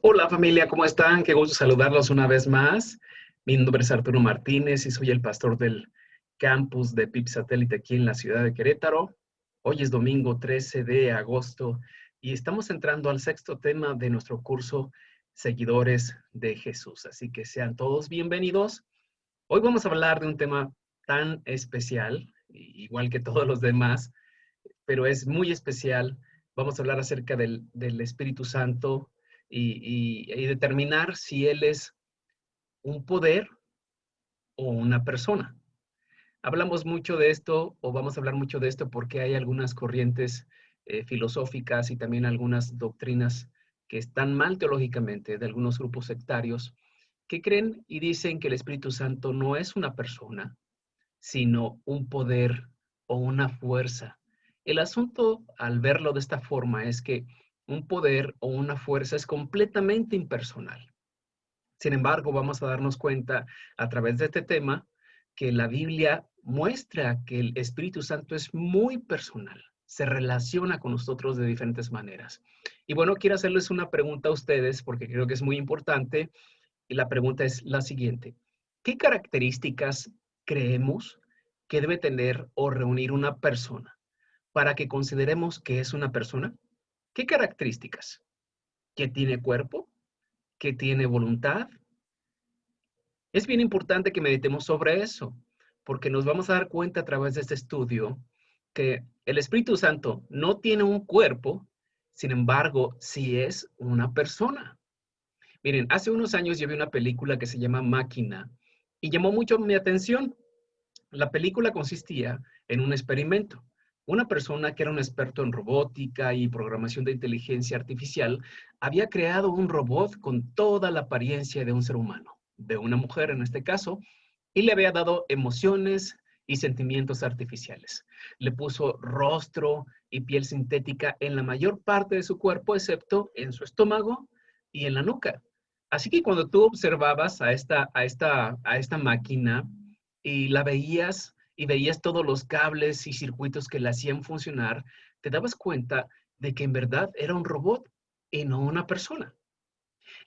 Hola familia, ¿cómo están? Qué gusto saludarlos una vez más. Mi nombre es Arturo Martínez y soy el pastor del campus de PIP Satélite aquí en la ciudad de Querétaro. Hoy es domingo 13 de agosto y estamos entrando al sexto tema de nuestro curso Seguidores de Jesús. Así que sean todos bienvenidos. Hoy vamos a hablar de un tema tan especial, igual que todos los demás, pero es muy especial. Vamos a hablar acerca del Espíritu Santo y determinar si Él es un poder o una persona. Hablamos mucho de esto, o vamos a hablar mucho de esto, porque hay algunas corrientes filosóficas y también algunas doctrinas que están mal teológicamente de algunos grupos sectarios que creen y dicen que el Espíritu Santo no es una persona, sino un poder o una fuerza. El asunto, al verlo de esta forma, es que un poder o una fuerza es completamente impersonal. Sin embargo, vamos a darnos cuenta a través de este tema que la Biblia muestra que el Espíritu Santo es muy personal, se relaciona con nosotros de diferentes maneras. Y bueno, quiero hacerles una pregunta a ustedes porque creo que es muy importante y la pregunta es la siguiente. ¿Qué características creemos que debe tener o reunir una persona para que consideremos que es una persona? ¿Qué características? ¿Que tiene cuerpo? ¿Que tiene voluntad? Es bien importante que meditemos sobre eso, porque nos vamos a dar cuenta a través de este estudio que el Espíritu Santo no tiene un cuerpo, sin embargo, sí es una persona. Miren, hace unos años yo vi una película que se llama Máquina y llamó mucho mi atención. La película consistía en un experimento. Una persona que era un experto en robótica y programación de inteligencia artificial había creado un robot con toda la apariencia de un ser humano, de una mujer en este caso, y le había dado emociones y sentimientos artificiales. Le puso rostro y piel sintética en la mayor parte de su cuerpo, excepto en su estómago y en la nuca. Así que cuando tú observabas a esta máquina y la veías y veías todos los cables y circuitos que la hacían funcionar, te dabas cuenta de que en verdad era un robot y no una persona.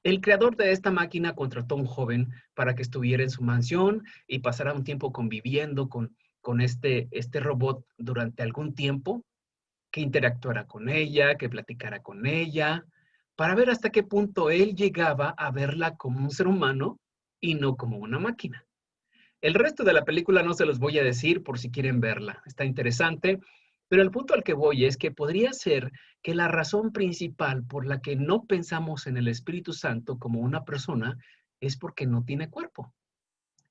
El creador de esta máquina contrató a un joven para que estuviera en su mansión y pasara un tiempo conviviendo con este robot durante algún tiempo, que interactuara con ella, que platicara con ella, para ver hasta qué punto él llegaba a verla como un ser humano y no como una máquina. El resto de la película no se los voy a decir por si quieren verla. Está interesante, pero el punto al que voy es que podría ser que la razón principal por la que no pensamos en el Espíritu Santo como una persona es porque no tiene cuerpo.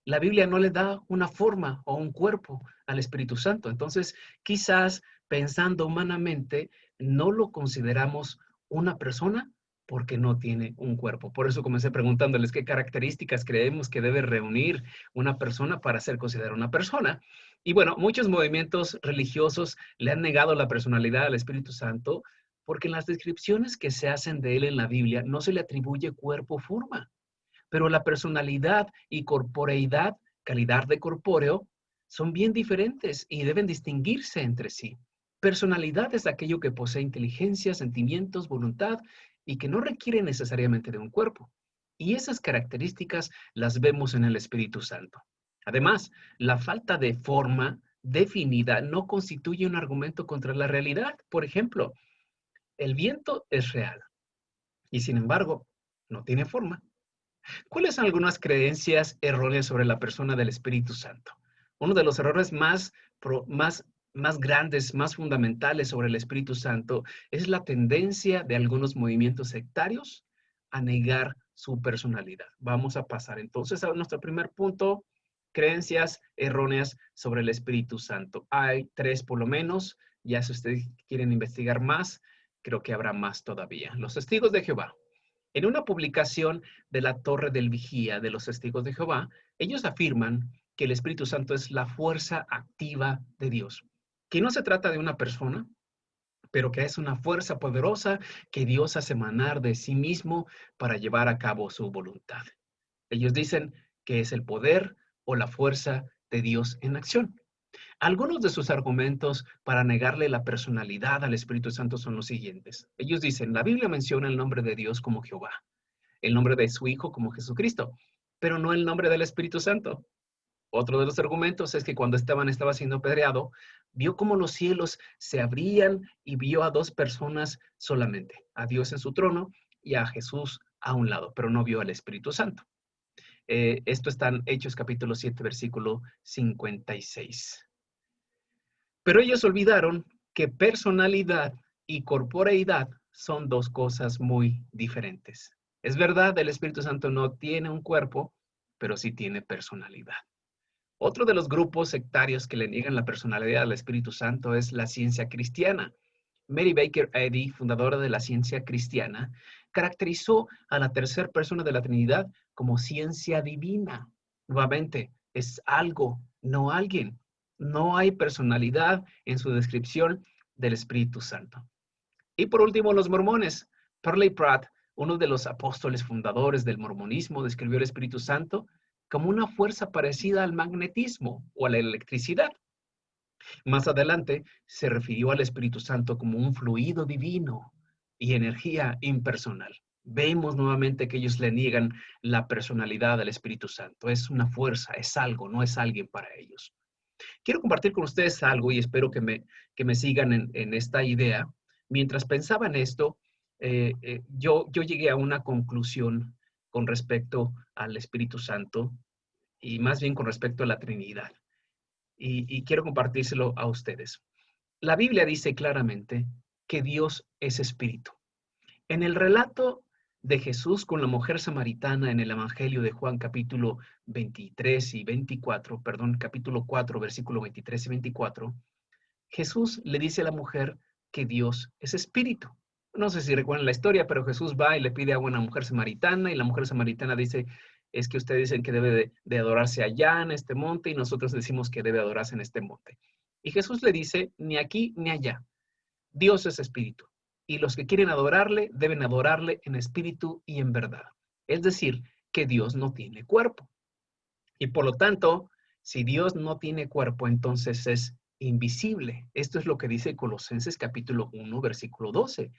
La Biblia no le da una forma o un cuerpo al Espíritu Santo. Entonces, quizás pensando humanamente, no lo consideramos una persona porque no tiene un cuerpo. Por eso comencé preguntándoles qué características creemos que debe reunir una persona para ser considerada una persona. Y bueno, muchos movimientos religiosos le han negado la personalidad al Espíritu Santo porque en las descripciones que se hacen de él en la Biblia no se le atribuye cuerpo o forma, pero la personalidad y corporeidad, calidad de corpóreo, son bien diferentes y deben distinguirse entre sí. Personalidad es aquello que posee inteligencia, sentimientos, voluntad y que no requiere necesariamente de un cuerpo. Y esas características las vemos en el Espíritu Santo. Además, la falta de forma definida no constituye un argumento contra la realidad. Por ejemplo, el viento es real y sin embargo no tiene forma. ¿Cuáles son algunas creencias erróneas sobre la persona del Espíritu Santo? Uno de los errores más grandes, más fundamentales sobre el Espíritu Santo es la tendencia de algunos movimientos sectarios a negar su personalidad. Vamos a pasar entonces a nuestro primer punto, creencias erróneas sobre el Espíritu Santo. Hay tres por lo menos, ya si ustedes quieren investigar más, creo que habrá más todavía. Los testigos de Jehová. En una publicación de la Torre del Vigía de los Testigos de Jehová, ellos afirman que el Espíritu Santo es la fuerza activa de Dios, que no se trata de una persona, pero que es una fuerza poderosa que Dios hace emanar de sí mismo para llevar a cabo su voluntad. Ellos dicen que es el poder o la fuerza de Dios en acción. Algunos de sus argumentos para negarle la personalidad al Espíritu Santo son los siguientes. Ellos dicen, la Biblia menciona el nombre de Dios como Jehová. el nombre de su Hijo como Jesucristo, pero no el nombre del Espíritu Santo. Otro de los argumentos es que cuando Esteban estaba siendo apedreado, vio cómo los cielos se abrían y vio a dos personas solamente, a Dios en su trono y a Jesús a un lado, pero no vio al Espíritu Santo. Esto está en Hechos capítulo 7, versículo 56. Pero ellos olvidaron que personalidad y corporeidad son dos cosas muy diferentes. Es verdad, el Espíritu Santo no tiene un cuerpo, pero sí tiene personalidad. Otro de los grupos sectarios que le niegan la personalidad al Espíritu Santo es la ciencia cristiana. Mary Baker Eddy, fundadora de la ciencia cristiana, caracterizó a la tercera persona de la Trinidad como ciencia divina. Nuevamente, es algo, no alguien. No hay personalidad en su descripción del Espíritu Santo. Y por último, los mormones. Parley Pratt, uno de los apóstoles fundadores del mormonismo, describió el Espíritu Santo como una fuerza parecida al magnetismo o a la electricidad. Más adelante se refirió al Espíritu Santo como un fluido divino y energía impersonal. Vemos nuevamente que ellos le niegan la personalidad al Espíritu Santo. Es una fuerza, es algo, no es alguien para ellos. Quiero compartir con ustedes algo y espero que me sigan en esta idea. Mientras pensaba en esto, yo llegué a una conclusión con respecto al Espíritu Santo y más bien con respecto a la Trinidad. Y quiero compartírselo a ustedes. La Biblia dice claramente que Dios es espíritu. En el relato de Jesús con la mujer samaritana en el Evangelio de Juan capítulo 23 y 24, perdón, capítulo 4, versículo 23 y 24, Jesús le dice a la mujer que Dios es espíritu. No sé si recuerdan la historia, pero Jesús va y le pide agua a una mujer samaritana y la mujer samaritana dice, es que ustedes dicen que debe de adorarse allá en este monte y nosotros decimos que debe adorarse en este monte. Y Jesús le dice, ni aquí ni allá. Dios es espíritu y los que quieren adorarle deben adorarle en espíritu y en verdad. Es decir, que Dios no tiene cuerpo. Y por lo tanto, si Dios no tiene cuerpo, entonces es invisible. Esto es lo que dice Colosenses capítulo 1, versículo 12,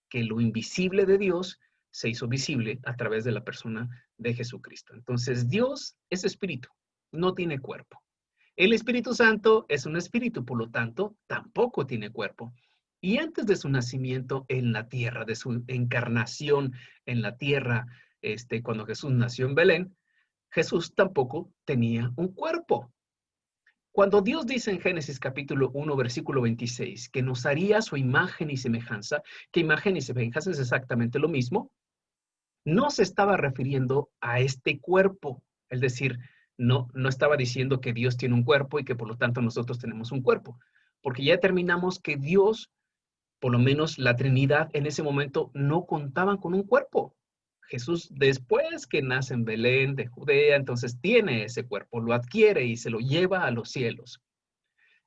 que lo invisible de Dios se hizo visible a través de la persona de Jesucristo. Entonces, Dios es espíritu, no tiene cuerpo. El Espíritu Santo es un espíritu, por lo tanto, tampoco tiene cuerpo. Y antes de su nacimiento en la tierra, de su encarnación en la tierra, cuando Jesús nació en Belén, Jesús tampoco tenía un cuerpo. Cuando Dios dice en Génesis capítulo 1, versículo 26, que nos haría su imagen y semejanza, que imagen y semejanza es exactamente lo mismo, no se estaba refiriendo a este cuerpo. Es decir, no estaba diciendo que Dios tiene un cuerpo y que por lo tanto nosotros tenemos un cuerpo. Porque ya determinamos que Dios, por lo menos la Trinidad, en ese momento no contaban con un cuerpo. Jesús, después que nace en Belén de Judea, entonces tiene ese cuerpo, lo adquiere y se lo lleva a los cielos.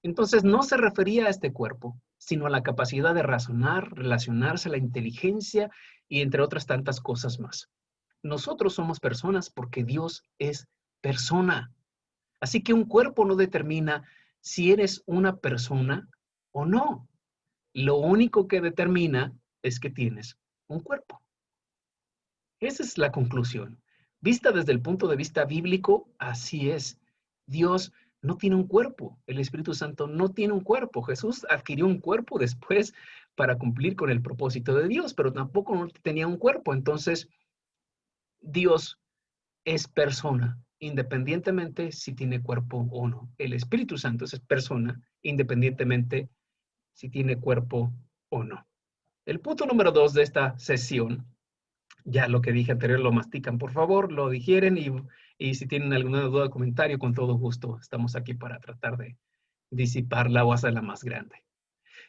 Entonces no se refería a este cuerpo, sino a la capacidad de razonar, relacionarse, la inteligencia y entre otras tantas cosas más. Nosotros somos personas porque Dios es persona. Así que un cuerpo no determina si eres una persona o no. Lo único que determina es que tienes un cuerpo. Esa es la conclusión. Vista desde el punto de vista bíblico, así es. Dios no tiene un cuerpo. El Espíritu Santo no tiene un cuerpo. Jesús adquirió un cuerpo después para cumplir con el propósito de Dios, pero tampoco no tenía un cuerpo. Entonces, Dios es persona, independientemente si tiene cuerpo o no. El Espíritu Santo es persona, independientemente si tiene cuerpo o no. El punto número 2 de esta sesión, ya lo que dije anterior lo mastican, por favor, lo digieren y si tienen alguna duda o comentario, con todo gusto, estamos aquí para tratar de disiparla o hacerla más grande.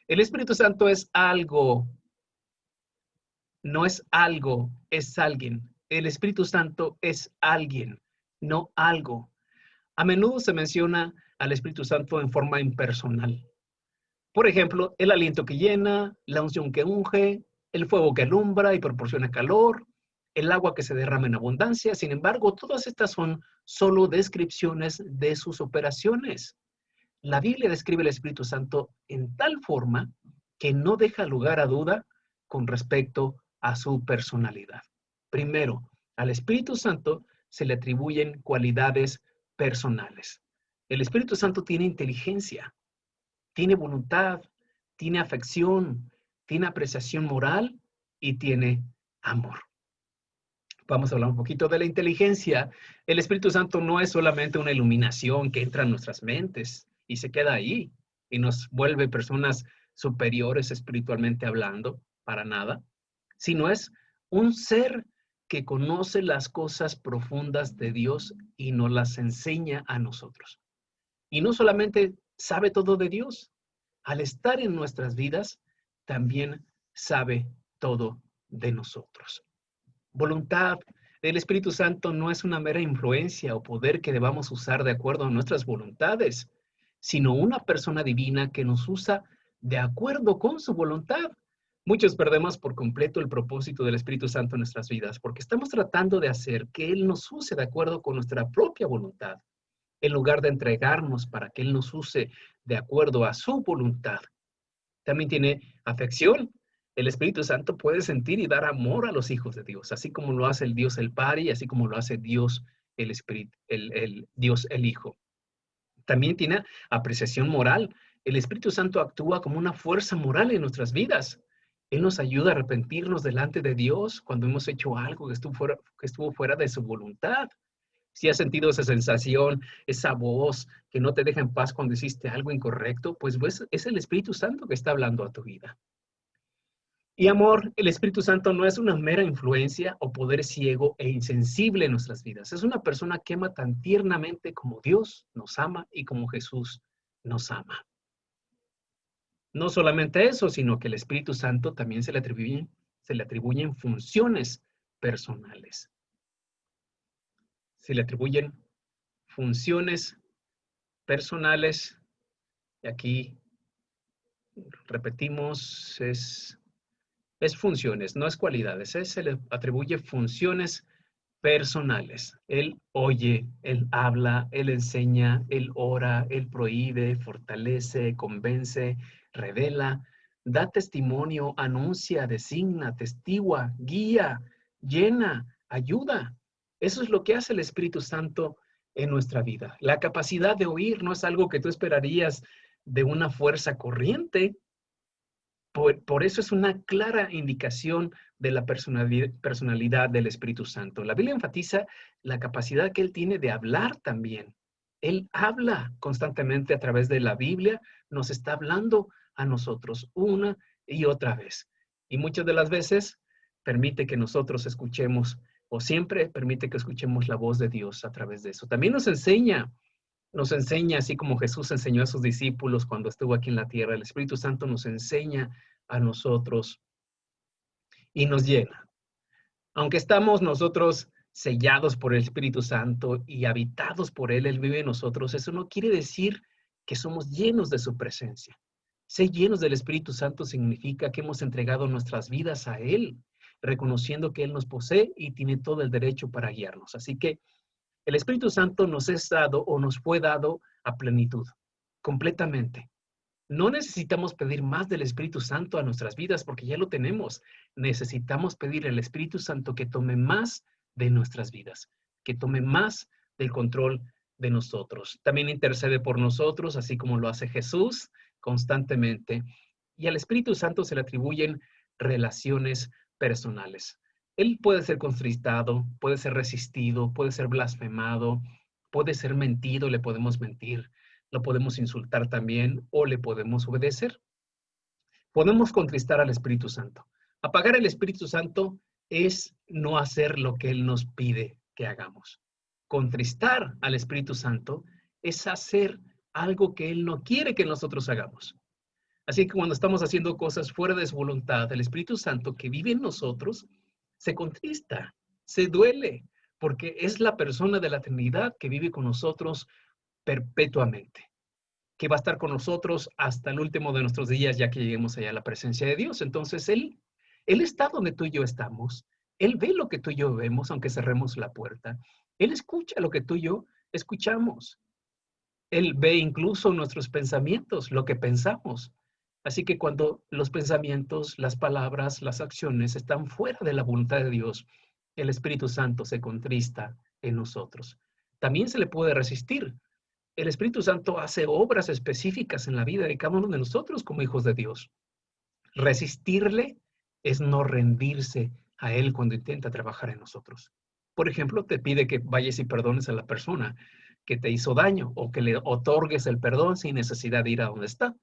El Espíritu Santo es algo, no es algo, es alguien. El Espíritu Santo es alguien, no algo. A menudo se menciona al Espíritu Santo en forma impersonal. Por ejemplo, el aliento que llena, la unción que unge, el fuego que alumbra y proporciona calor, el agua que se derrama en abundancia. Sin embargo, todas estas son solo descripciones de sus operaciones. La Biblia describe el Espíritu Santo en tal forma que no deja lugar a duda con respecto a su personalidad. Primero, Al Espíritu Santo se le atribuyen cualidades personales. El Espíritu Santo tiene inteligencia, tiene voluntad, tiene afección, tiene apreciación moral y tiene amor. Vamos a hablar un poquito de la inteligencia. El Espíritu Santo no es solamente una iluminación que entra en nuestras mentes y se queda ahí y nos vuelve personas superiores espiritualmente hablando, para nada, sino es un ser que conoce las cosas profundas de Dios y nos las enseña a nosotros. Y no solamente sabe todo de Dios, al estar en nuestras vidas, también sabe todo de nosotros. Voluntad. El Espíritu Santo no es una mera influencia o poder que debamos usar de acuerdo a nuestras voluntades, sino una persona divina que nos usa de acuerdo con su voluntad. Muchos perdemos por completo el propósito del Espíritu Santo en nuestras vidas porque estamos tratando de hacer que Él nos use de acuerdo con nuestra propia voluntad, en lugar de entregarnos para que Él nos use de acuerdo a su voluntad. También tiene afección. El Espíritu Santo puede sentir y dar amor a los hijos de Dios, así como lo hace el Dios el Padre y así como lo hace Dios el Espíritu, Dios el Hijo. También tiene apreciación moral. El Espíritu Santo actúa como una fuerza moral en nuestras vidas. Él nos ayuda a arrepentirnos delante de Dios cuando hemos hecho algo que estuvo fuera de su voluntad. Si has sentido esa sensación, esa voz que no te deja en paz cuando hiciste algo incorrecto, pues es el Espíritu Santo que está hablando a tu vida. Y amor, el Espíritu Santo no es una mera influencia o poder ciego e insensible en nuestras vidas. Es una persona que ama tan tiernamente como Dios nos ama y como Jesús nos ama. No solamente eso, sino que el Espíritu Santo también se le atribuyen funciones personales. Se le atribuyen funciones personales. Y aquí repetimos, es funciones, no es cualidades. Se le atribuye funciones personales. Él oye, él habla, él enseña, él ora, él prohíbe, fortalece, convence, revela, da testimonio, anuncia, designa, testigua, guía, llena, ayuda. Eso es lo que hace el Espíritu Santo en nuestra vida. La capacidad de oír no es algo que tú esperarías de una fuerza corriente. Por eso es una clara indicación de la personalidad del Espíritu Santo. La Biblia enfatiza la capacidad que Él tiene de hablar también. Él habla constantemente a través de la Biblia, nos está hablando a nosotros una y otra vez. Y muchas de las veces permite que nosotros escuchemos, o siempre permite que escuchemos la voz de Dios a través de eso. También nos enseña, así como Jesús enseñó a sus discípulos cuando estuvo aquí en la tierra. El Espíritu Santo nos enseña a nosotros y nos llena. Aunque estamos nosotros sellados por el Espíritu Santo y habitados por Él, Él vive en nosotros, eso no quiere decir que somos llenos de su presencia. Ser llenos del Espíritu Santo significa que hemos entregado nuestras vidas a Él, reconociendo que Él nos posee y tiene todo el derecho para guiarnos. Así que el Espíritu Santo nos es dado o nos fue dado a plenitud, completamente. No necesitamos pedir más del Espíritu Santo a nuestras vidas porque ya lo tenemos. Necesitamos pedir al Espíritu Santo que tome más de nuestras vidas, que tome más del control de nosotros. También intercede por nosotros, así como lo hace Jesús constantemente. Y al Espíritu Santo se le atribuyen relaciones personales. Él puede ser contristado, puede ser resistido, puede ser blasfemado, puede ser mentido, le podemos mentir, lo podemos insultar también o le podemos obedecer. Podemos contristar al Espíritu Santo. Apagar el Espíritu Santo es no hacer lo que Él nos pide que hagamos. Contristar al Espíritu Santo es hacer algo que Él no quiere que nosotros hagamos. Así que cuando estamos haciendo cosas fuera de su voluntad, el Espíritu Santo que vive en nosotros se contrista, se duele, porque es la persona de la Trinidad que vive con nosotros perpetuamente, que va a estar con nosotros hasta el último de nuestros días, ya que lleguemos allá a la presencia de Dios. Entonces, Él está donde tú y yo estamos. Él ve lo que tú y yo vemos, aunque cerremos la puerta. Él escucha lo que tú y yo escuchamos. Él ve incluso nuestros pensamientos, lo que pensamos. Así que cuando los pensamientos, las palabras, las acciones están fuera de la voluntad de Dios, el Espíritu Santo se contrista en nosotros. También se le puede resistir. El Espíritu Santo hace obras específicas en la vida de cada uno de nosotros como hijos de Dios. Resistirle es no rendirse a Él cuando intenta trabajar en nosotros. Por ejemplo, te pide que vayas y perdones a la persona que te hizo daño o que le otorgues el perdón sin necesidad de ir a donde está.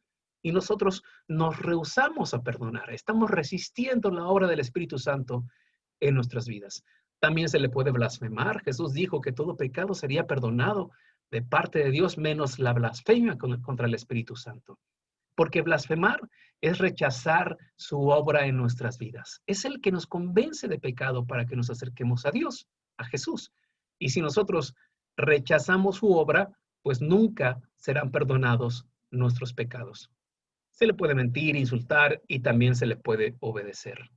Y nosotros nos rehusamos a perdonar. Estamos resistiendo la obra del Espíritu Santo en nuestras vidas. También se le puede blasfemar. Jesús dijo que todo pecado sería perdonado de parte de Dios, menos la blasfemia contra el Espíritu Santo. Porque blasfemar es rechazar su obra en nuestras vidas. Es el que nos convence de pecado para que nos acerquemos a Dios, a Jesús. Y si nosotros rechazamos su obra, pues nunca serán perdonados nuestros pecados. Se le puede mentir, insultar y también se le puede obedecer.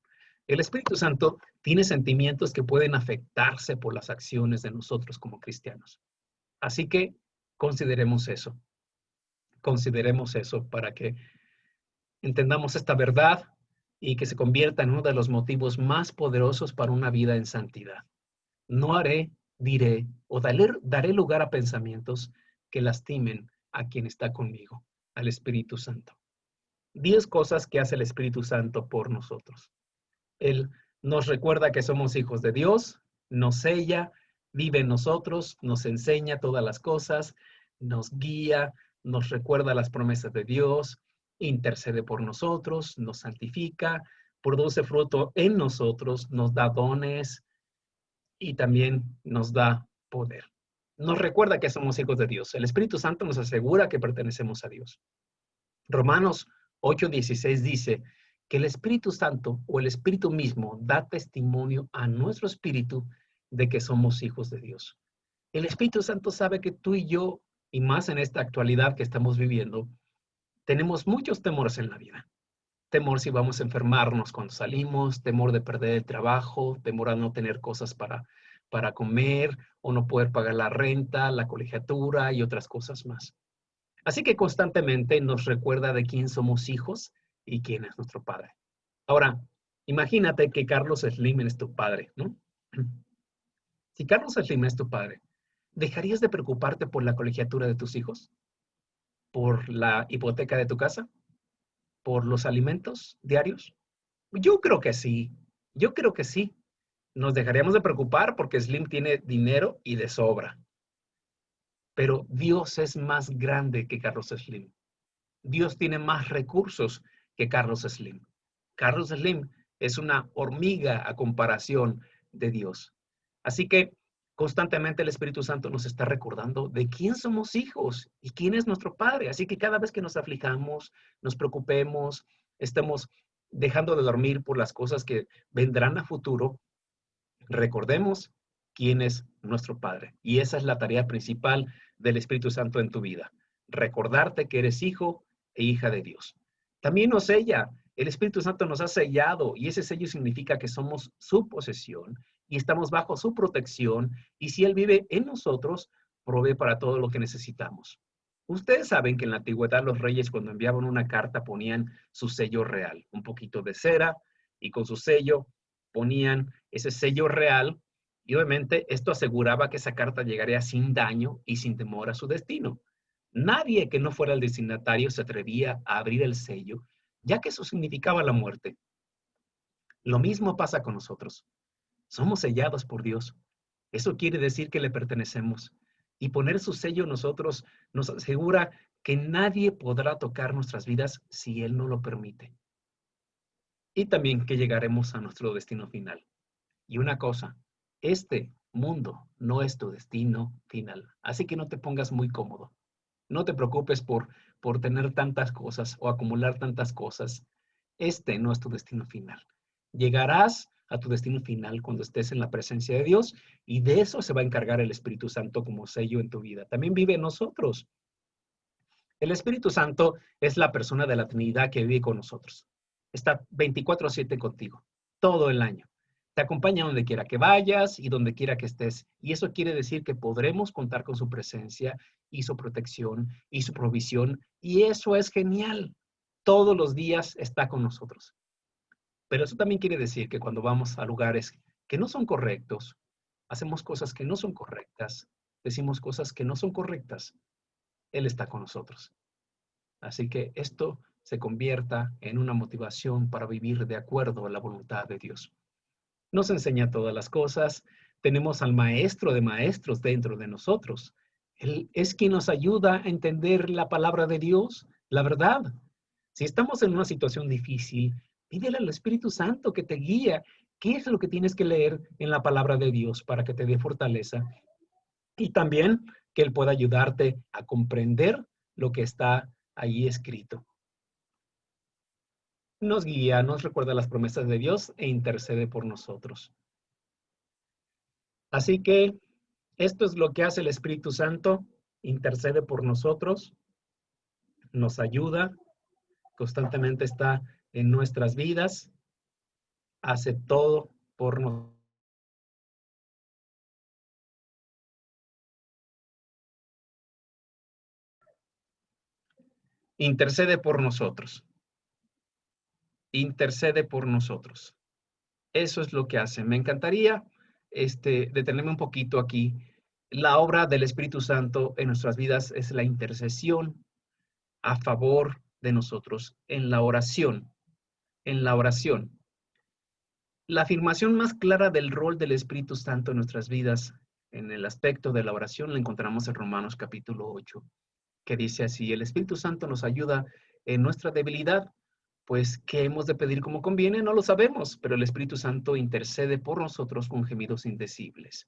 El Espíritu Santo tiene sentimientos que pueden afectarse por las acciones de nosotros como cristianos. Así que consideremos eso. Consideremos eso para que entendamos esta verdad y que se convierta en uno de los motivos más poderosos para una vida en santidad. No haré, diré o daré lugar a pensamientos que lastimen a quien está conmigo, al Espíritu Santo. 10 cosas que hace el Espíritu Santo por nosotros. Él nos recuerda que somos hijos de Dios, nos sella, vive en nosotros, nos enseña todas las cosas, nos guía, nos recuerda las promesas de Dios, intercede por nosotros, nos santifica, produce fruto en nosotros, nos da dones y también nos da poder. Nos recuerda que somos hijos de Dios. El Espíritu Santo nos asegura que pertenecemos a Dios. Romanos 8:16 dice que el Espíritu Santo o el Espíritu mismo da testimonio a nuestro espíritu de que somos hijos de Dios. El Espíritu Santo sabe que tú y yo, y más en esta actualidad que estamos viviendo, tenemos muchos temores en la vida. Temor si vamos a enfermarnos cuando salimos, temor de perder el trabajo, temor a no tener cosas para comer o no poder pagar la renta, la colegiatura y otras cosas más. Así que constantemente nos recuerda de quién somos hijos y quién es nuestro padre. Ahora, imagínate que Carlos Slim es tu padre, ¿no? Si Carlos Slim es tu padre, ¿dejarías de preocuparte por la colegiatura de tus hijos? ¿Por la hipoteca de tu casa? ¿Por los alimentos diarios? Yo creo que sí. Yo creo que sí. Nos dejaríamos de preocupar porque Slim tiene dinero y de sobra. Pero Dios es más grande que Carlos Slim. Dios tiene más recursos que Carlos Slim. Carlos Slim es una hormiga a comparación de Dios. Así que constantemente el Espíritu Santo nos está recordando de quién somos hijos y quién es nuestro Padre. Así que cada vez que nos aflijamos, nos preocupemos, estemos dejando de dormir por las cosas que vendrán a futuro, recordemos quién es nuestro Padre. Y esa es la tarea principal del Espíritu Santo en tu vida. Recordarte que eres hijo e hija de Dios. También nos sella. El Espíritu Santo nos ha sellado y ese sello significa que somos su posesión y estamos bajo su protección y si Él vive en nosotros, provee para todo lo que necesitamos. Ustedes saben que en la antigüedad los reyes cuando enviaban una carta ponían su sello real, un poquito de cera y con su sello ponían ese sello real y obviamente esto aseguraba que esa carta llegaría sin daño y sin temor a su destino. Nadie que no fuera el destinatario se atrevía a abrir el sello, ya que eso significaba la muerte. Lo mismo pasa con nosotros. Somos sellados por Dios. Eso quiere decir que le pertenecemos. Y poner su sello en nosotros nos asegura que nadie podrá tocar nuestras vidas si Él no lo permite. Y también que llegaremos a nuestro destino final. Y una cosa, este mundo no es tu destino final. Así que no te pongas muy cómodo. No te preocupes por tener tantas cosas o acumular tantas cosas. Este no es tu destino final. Llegarás a tu destino final cuando estés en la presencia de Dios y de eso se va a encargar el Espíritu Santo como sello en tu vida. También vive en nosotros. El Espíritu Santo es la persona de la Trinidad que vive con nosotros. Está 24/7 contigo, todo el año. Te acompaña donde quiera que vayas y donde quiera que estés. Y eso quiere decir que podremos contar con su presencia y su protección y su provisión. Y eso es genial. Todos los días está con nosotros. Pero eso también quiere decir que cuando vamos a lugares que no son correctos, hacemos cosas que no son correctas, decimos cosas que no son correctas, Él está con nosotros. Así que esto se convierta en una motivación para vivir de acuerdo a la voluntad de Dios. Nos enseña todas las cosas. Tenemos al maestro de maestros dentro de nosotros. Él es quien nos ayuda a entender la palabra de Dios, la verdad. Si estamos en una situación difícil, pídele al Espíritu Santo que te guíe. ¿Qué es lo que tienes que leer en la palabra de Dios para que te dé fortaleza? Y también que Él pueda ayudarte a comprender lo que está ahí escrito. Nos guía, nos recuerda las promesas de Dios e intercede por nosotros. Así que esto es lo que hace el Espíritu Santo, intercede por nosotros, nos ayuda, constantemente está en nuestras vidas, hace todo por nosotros. Intercede por nosotros. Intercede por nosotros. Eso es lo que hace. Me encantaría detenerme un poquito aquí. La obra del Espíritu Santo en nuestras vidas es la intercesión a favor de nosotros en la oración. En la oración. La afirmación más clara del rol del Espíritu Santo en nuestras vidas en el aspecto de la oración la encontramos en Romanos capítulo 8, que dice así: el Espíritu Santo nos ayuda en nuestra debilidad, pues ¿qué hemos de pedir como conviene? No lo sabemos, pero el Espíritu Santo intercede por nosotros con gemidos indecibles.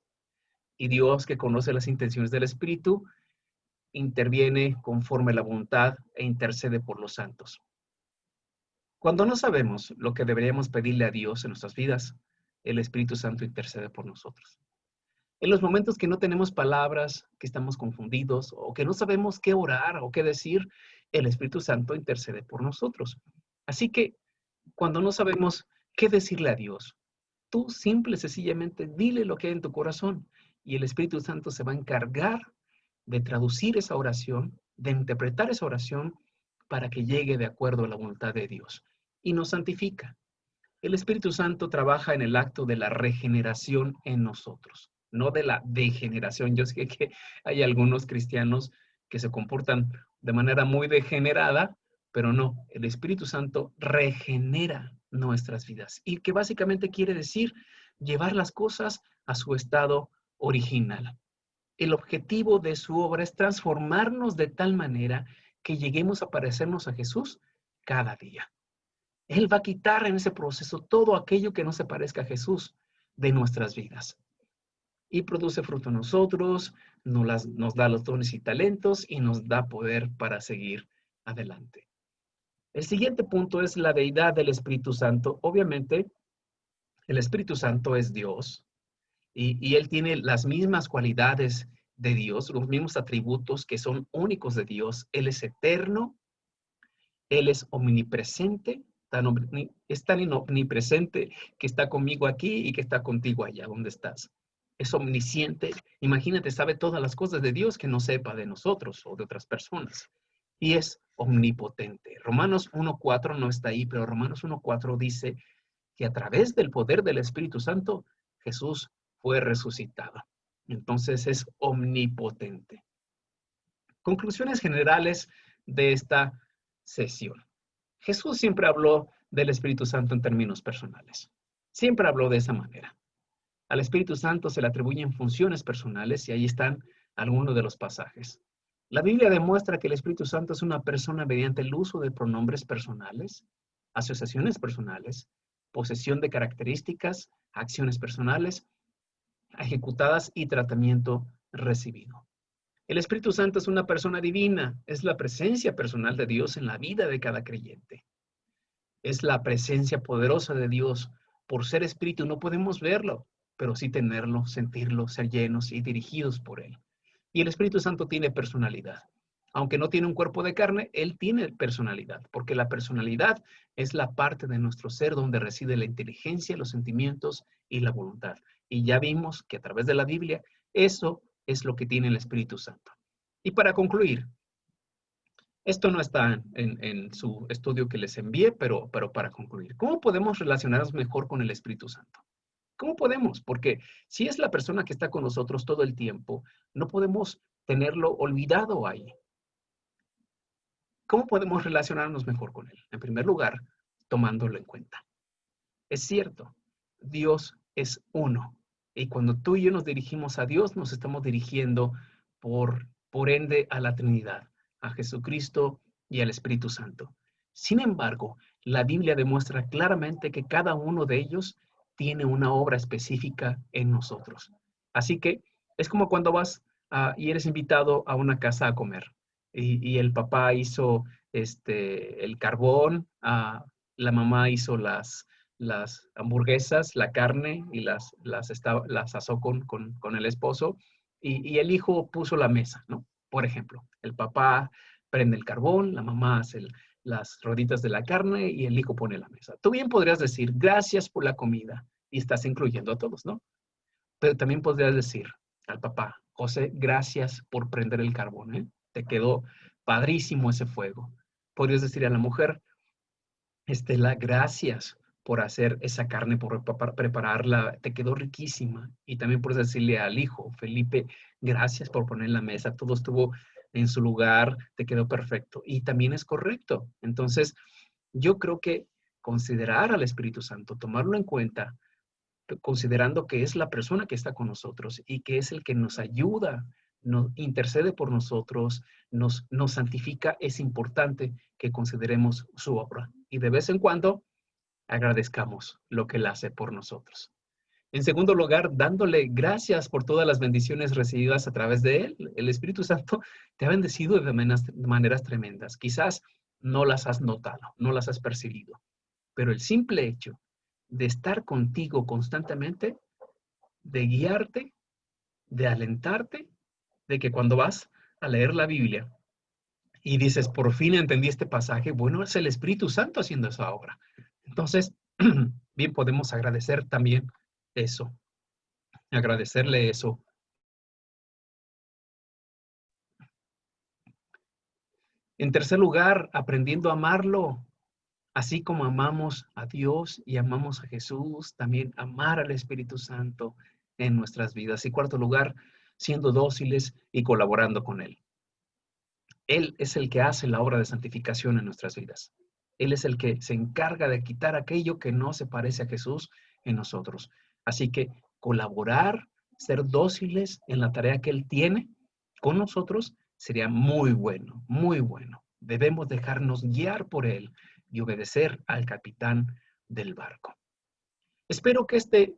Y Dios, que conoce las intenciones del Espíritu, interviene conforme a la voluntad e intercede por los santos. Cuando no sabemos lo que deberíamos pedirle a Dios en nuestras vidas, el Espíritu Santo intercede por nosotros. En los momentos que no tenemos palabras, que estamos confundidos o que no sabemos qué orar o qué decir, el Espíritu Santo intercede por nosotros. Así que cuando no sabemos qué decirle a Dios, tú simple y sencillamente dile lo que hay en tu corazón y el Espíritu Santo se va a encargar de traducir esa oración, de interpretar esa oración para que llegue de acuerdo a la voluntad de Dios y nos santifica. El Espíritu Santo trabaja en el acto de la regeneración en nosotros, no de la degeneración. Yo sé que hay algunos cristianos que se comportan de manera muy degenerada, pero no, el Espíritu Santo regenera nuestras vidas y que básicamente quiere decir llevar las cosas a su estado original. El objetivo de su obra es transformarnos de tal manera que lleguemos a parecernos a Jesús cada día. Él va a quitar en ese proceso todo aquello que no se parezca a Jesús de nuestras vidas. Y produce fruto en nosotros, nos da los dones y talentos y nos da poder para seguir adelante. El siguiente punto es la deidad del Espíritu Santo. Obviamente, el Espíritu Santo es Dios y Él tiene las mismas cualidades de Dios, los mismos atributos que son únicos de Dios. Él es eterno, Él es omnipresente, es tan omnipresente que está conmigo aquí y que está contigo allá donde estás. Es omnisciente. Imagínate, sabe todas las cosas de Dios que no sepa de nosotros o de otras personas. Y es omnipotente. Romanos 1.4 no está ahí, pero Romanos 1.4 dice que a través del poder del Espíritu Santo, Jesús fue resucitado. Entonces es omnipotente. Conclusiones generales de esta sesión. Jesús siempre habló del Espíritu Santo en términos personales. Siempre habló de esa manera. Al Espíritu Santo se le atribuyen funciones personales y ahí están algunos de los pasajes. La Biblia demuestra que el Espíritu Santo es una persona mediante el uso de pronombres personales, asociaciones personales, posesión de características, acciones personales ejecutadas y tratamiento recibido. El Espíritu Santo es una persona divina, es la presencia personal de Dios en la vida de cada creyente. Es la presencia poderosa de Dios. Por ser Espíritu no podemos verlo, pero sí tenerlo, sentirlo, ser llenos y dirigidos por Él. Y el Espíritu Santo tiene personalidad. Aunque no tiene un cuerpo de carne, Él tiene personalidad, porque la personalidad es la parte de nuestro ser donde reside la inteligencia, los sentimientos y la voluntad. Y ya vimos que a través de la Biblia, eso es lo que tiene el Espíritu Santo. Y para concluir, esto no está en su estudio que les envié, pero para concluir, ¿cómo podemos relacionarnos mejor con el Espíritu Santo? ¿Cómo podemos? Porque si es la persona que está con nosotros todo el tiempo, no podemos tenerlo olvidado ahí. ¿Cómo podemos relacionarnos mejor con Él? En primer lugar, tomándolo en cuenta. Es cierto, Dios es uno. Y cuando tú y yo nos dirigimos a Dios, nos estamos dirigiendo por ende a la Trinidad, a Jesucristo y al Espíritu Santo. Sin embargo, la Biblia demuestra claramente que cada uno de ellos tiene una obra específica en nosotros. Así que es como cuando vas y eres invitado a una casa a comer y el papá hizo el carbón, la mamá hizo las hamburguesas, la carne y las asó con el esposo y el hijo puso la mesa, ¿no? Por ejemplo, el papá prende el carbón, la mamá hace las roditas de la carne y el hijo pone la mesa. Tú bien podrías decir, gracias por la comida y estás incluyendo a todos, ¿no? Pero también podrías decir al papá, José, gracias por prender el carbón, ¿eh? Te quedó padrísimo ese fuego. Podrías decir a la mujer, Estela, gracias por hacer esa carne, por prepararla, te quedó riquísima. Y también puedes decirle al hijo, Felipe, gracias por poner la mesa, todo estuvo en su lugar, te quedó perfecto. Y también es correcto. Entonces, yo creo que considerar al Espíritu Santo, tomarlo en cuenta, considerando que es la persona que está con nosotros y que es el que nos ayuda, nos intercede por nosotros, nos santifica, es importante que consideremos su obra. Y de vez en cuando agradezcamos lo que Él hace por nosotros. En segundo lugar, dándole gracias por todas las bendiciones recibidas a través de Él. El Espíritu Santo te ha bendecido de maneras tremendas. Quizás no las has notado, no las has percibido, pero el simple hecho de estar contigo constantemente, de guiarte, de alentarte, de que cuando vas a leer la Biblia y dices, por fin entendí este pasaje, bueno, es el Espíritu Santo haciendo esa obra. Entonces, bien podemos agradecer también eso, agradecerle eso. En tercer lugar, aprendiendo a amarlo, así como amamos a Dios y amamos a Jesús, también amar al Espíritu Santo en nuestras vidas. Y cuarto lugar, siendo dóciles y colaborando con Él. Él es el que hace la obra de santificación en nuestras vidas. Él es el que se encarga de quitar aquello que no se parece a Jesús en nosotros. Así que colaborar, ser dóciles en la tarea que Él tiene con nosotros sería muy bueno, muy bueno. Debemos dejarnos guiar por Él y obedecer al capitán del barco. Espero que este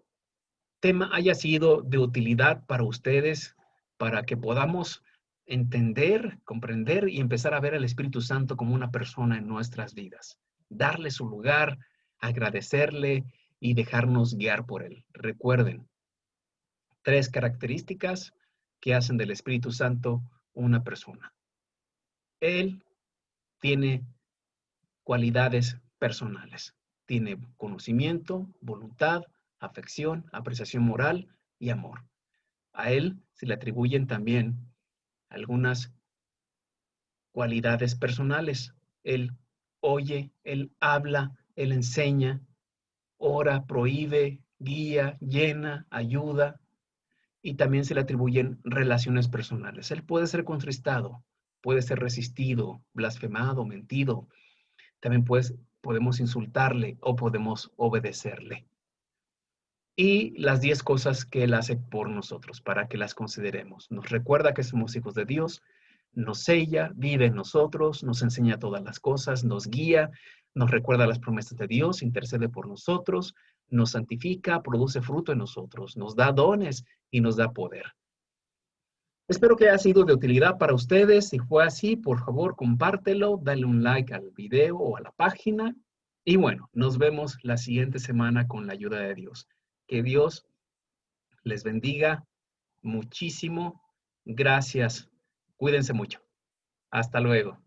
tema haya sido de utilidad para ustedes, para que podamos entender, comprender y empezar a ver al Espíritu Santo como una persona en nuestras vidas. Darle su lugar, agradecerle y dejarnos guiar por él. Recuerden, 3 características que hacen del Espíritu Santo una persona. Él tiene cualidades personales. Tiene conocimiento, voluntad, afección, apreciación moral y amor. A él se le atribuyen también algunas cualidades personales. Él oye, él habla, él enseña, ora, prohíbe, guía, llena, ayuda, y también se le atribuyen relaciones personales. Él puede ser contristado, puede ser resistido, blasfemado, mentido. También podemos insultarle o podemos obedecerle. Y las 10 cosas que Él hace por nosotros, para que las consideremos. Nos recuerda que somos hijos de Dios, nos sella, vive en nosotros, nos enseña todas las cosas, nos guía, nos recuerda las promesas de Dios, intercede por nosotros, nos santifica, produce fruto en nosotros, nos da dones y nos da poder. Espero que haya sido de utilidad para ustedes. Si fue así, por favor, compártelo, dale un like al video o a la página. Y bueno, nos vemos la siguiente semana con la ayuda de Dios. Que Dios les bendiga muchísimo. Gracias. Cuídense mucho. Hasta luego.